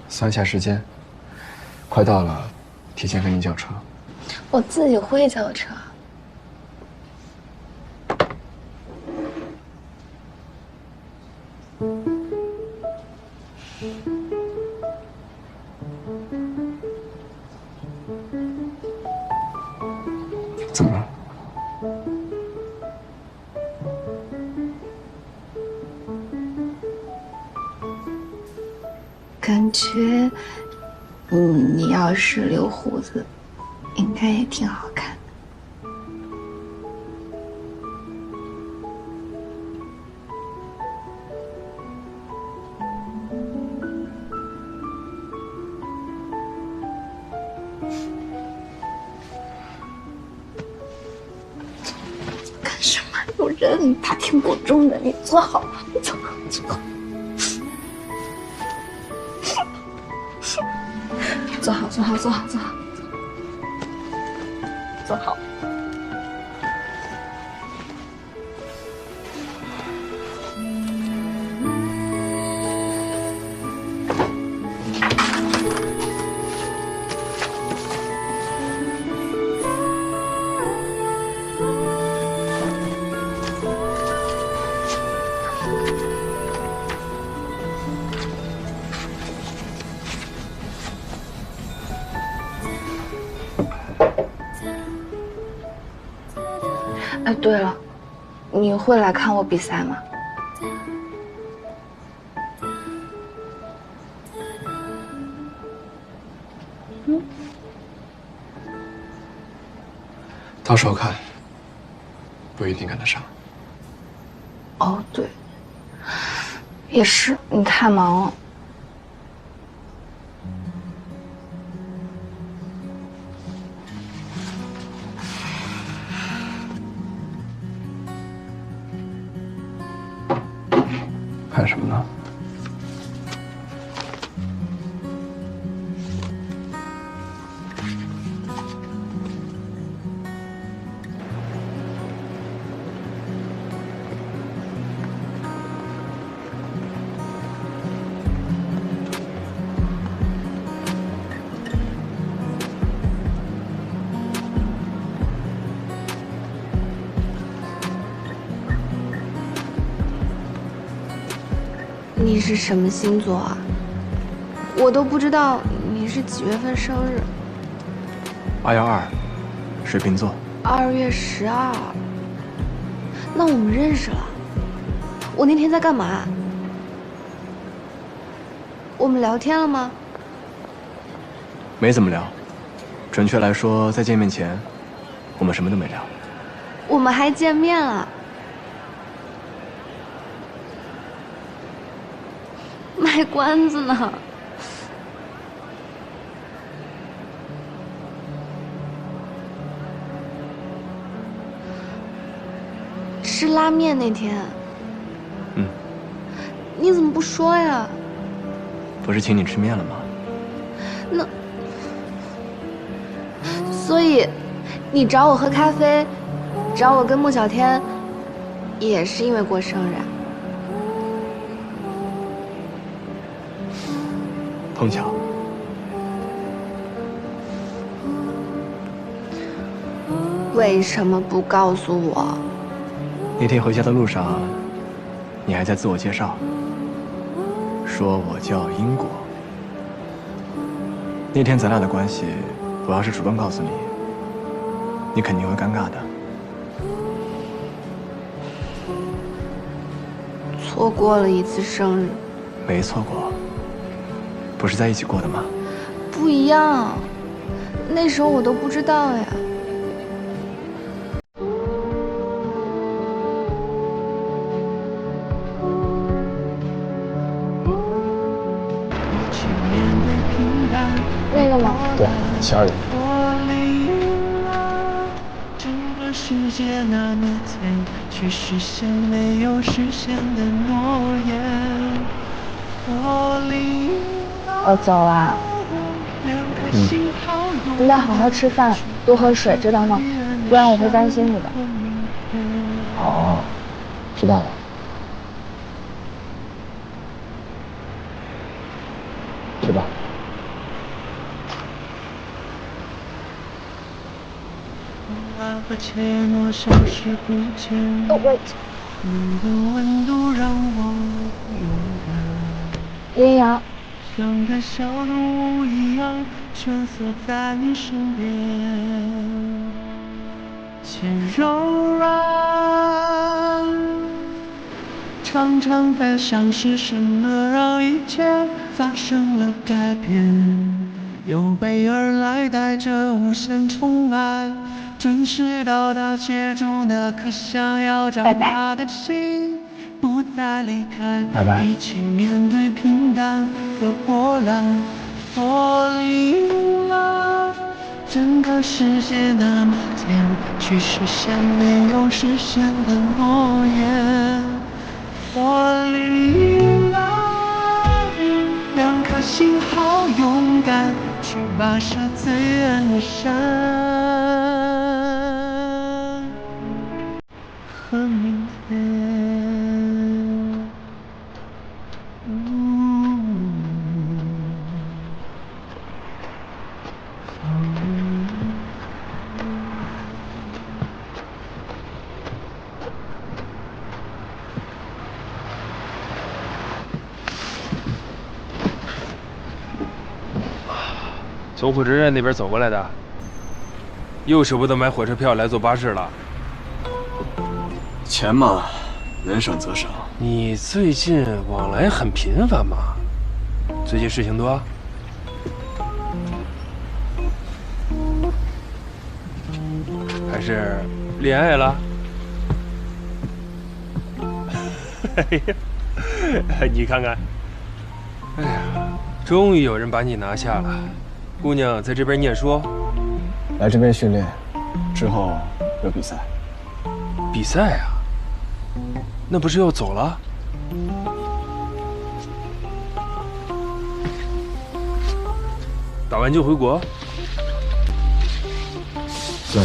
算一下时间，快到了，提前跟你叫车。我自己会叫车。怎么了？感觉，你要是留胡子，应该也挺好看的。干什么？有人，他听不中的。你坐好，坐好，坐好。坐好，坐好，坐好，坐好，坐好。哎，对了，你会来看我比赛吗？到时候看，不一定赶得上。哦，对，也是，你太忙了。看什么呢？你是什么星座啊？我都不知道你是几月份生日。212，水瓶座。2月12。那我们认识了。我那天在干嘛？我们聊天了吗？没怎么聊，准确来说，在见面前，我们什么都没聊。我们还见面了。卖关子呢。吃拉面那天，你怎么不说呀？不是请你吃面了吗？那，所以，你找我喝咖啡，找我跟穆小天，也是因为过生日啊？碰巧。为什么不告诉我？那天回家的路上，你还在自我介绍，说我叫英国。那天咱俩的关系，我要是主动告诉你，你肯定会尴尬的。错过了一次生日。没错过，不是在一起过的吗？不一样，那时候我都不知道呀。那个吗？对，12点。世界那么甜，却实现没有实现的诺言。我走了。你得好好吃饭，多喝水，知道吗？不然我会担心你的。哦，知道了。去吧。和怯懦消失不见。wait。你的温度让我勇敢。阴阳。像个小动物一样蜷缩在你身边，且柔软。常常在想是什么让一切发生了改变，有备而来带着无限宠爱，准时到达接住那颗想要长大的心，不再离开，拜拜。一起面对平淡和波澜。我领了整个世界那么甜，去实现没有实现的诺言。我领了两颗心，好勇敢，去跋涉最远的山和明天。从火车站那边走过来的，又舍不得买火车票来坐巴士了。钱嘛，能省则省。你最近往来很频繁嘛？最近事情多？还是恋爱了？哎呀，你看看，哎呀，终于有人把你拿下了。姑娘在这边念书，来这边训练，之后有比赛。比赛啊？那不是要走了？打完就回国？对，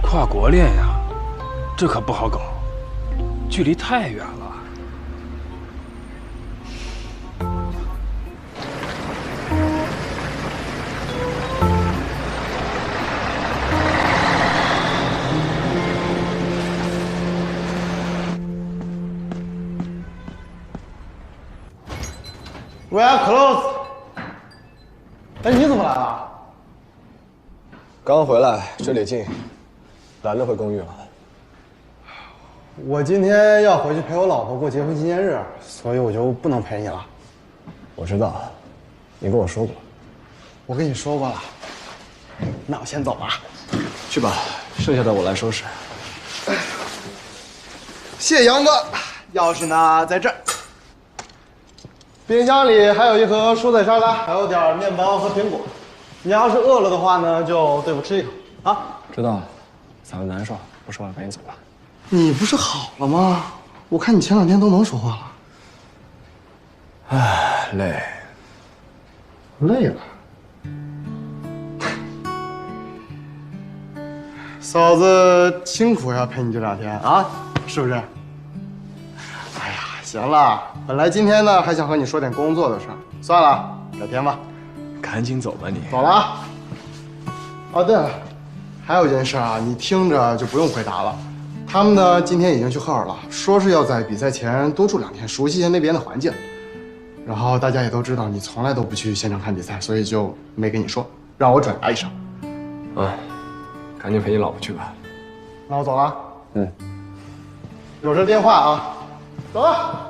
跨国恋呀，这可不好搞，距离太远了。We are close。哎，你怎么来了？刚回来，这里近，懒得回公寓了。我今天要回去陪我老婆过结婚纪念日，所以我就不能陪你了。我知道，你跟我说过。我跟你说过了。那我先走了。去吧，剩下的我来收拾。谢谢杨哥，钥匙呢在这儿。冰箱里还有一盒蔬菜沙拉，还有点面包和苹果。你要是饿了的话呢，就对我吃一口啊。知道了，嗓子难受，不说了，赶紧走吧。你不是好了吗？我看你前2天都能说话了。唉，累。累了。嫂子辛苦呀，陪你这2天啊，是不是？哎呀，行了，本来今天呢还想和你说点工作的事儿，算了，改天吧。赶紧走吧你。走了啊。哦，对了，还有一件事啊，你听着就不用回答了。他们呢今天已经去赫尔了，说是要在比赛前多住2天，熟悉一下那边的环境。然后大家也都知道你从来都不去现场看比赛，所以就没跟你说，让我转达一声。赶紧陪你老婆去吧。那我走了。有这电话啊，走了。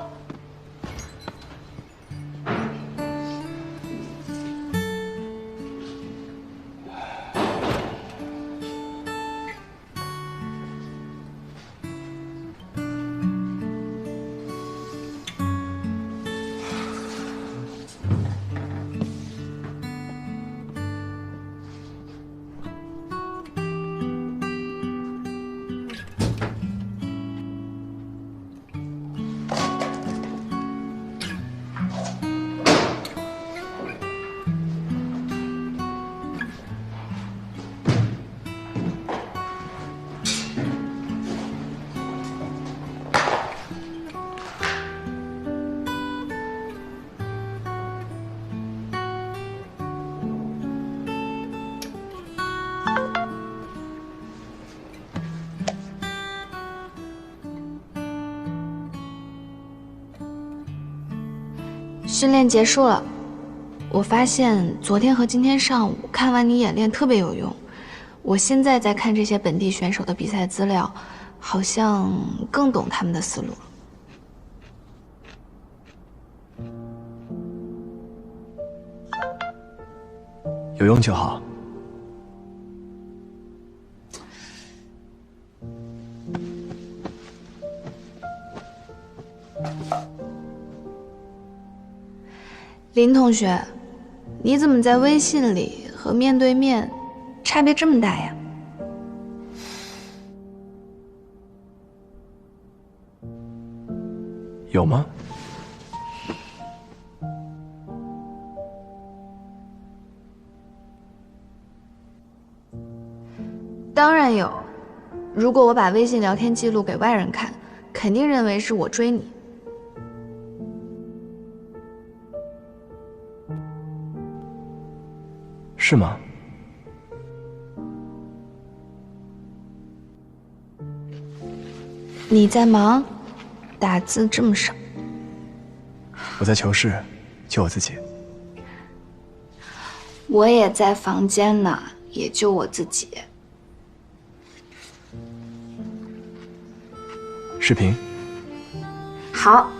训练结束了，我发现昨天和今天上午看完你演练特别有用。我现在在看这些本地选手的比赛资料，好像更懂他们的思路了。有用就好。林同学，你怎么在微信里和面对面差别这么大呀？有吗？当然有。如果我把微信聊天记录给外人看，肯定认为是我追你。是吗？你在忙，打字这么少。我在求是，救我自己。我也在房间呢，也就我自己。视频。好。